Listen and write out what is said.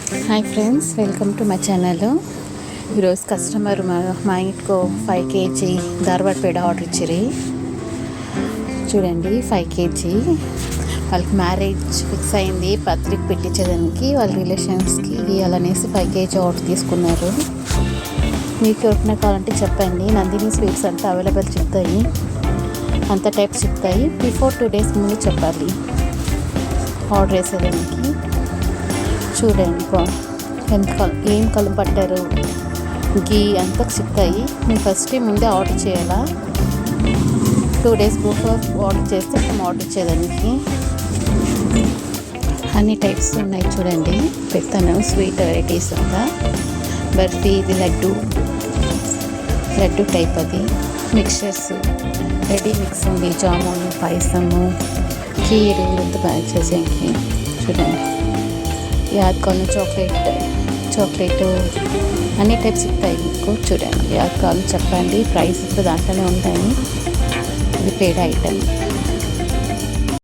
Hi friends, welcome to my channel. ఈరోజు customer మా ఇంటికి 5 kg ధార్వాడ్ పేడ ఆర్డర్ ఇచ్చారు. చూడండి, 5 kg వాళ్ళకి మ్యారేజ్ ఫిక్స్ అయింది. పత్రిక పెట్టించేదానికి వాళ్ళ రిలేషన్స్కి ఇవ్వాలనేసి 5 kg ఆర్డర్ తీసుకున్నారు. మీకు ఎవరికైనా కావాలంటే చెప్పండి. నందిని స్వీట్స్ అంతా అవైలబుల్ చెప్తాయి, అంత టైప్స్ చెప్తాయి. బిఫోర్ 2 days ముందు చెప్పాలి ఆర్డర్ వేసేదానికి. చూడండి ఏం కలుపు పట్టారు, గీ అంతా చెప్తాయి. మీరు ఫస్ట్ ముందే ఆర్డర్ చేయాలా. 2 days బిఫోర్ ఆర్డర్ చేస్తే మేము ఆర్డర్ ఇచ్చేదానికి. అన్ని టైప్స్ ఉన్నాయి చూడండి, పెడతాను. స్వీట్ వెరైటీస్ అంతా బర్ఫీ, ఇది లడ్డు టైప్, అది మిక్చర్స్, రెడీ మిక్స్ ఉంది, జామున్, పాయసము, కీరు అంతా బాగా చేసేకి. చూడండి, యాదకాలు, చాక్లెట్ అన్ని టైప్స్ ఇస్తాయి మీకు. చూడండి, యాదకాలు చెప్పండి, ప్రైస్ ఇప్పుడు దాంట్లోనే ఉంటాయి. ఇది పేడ ఐటమ్.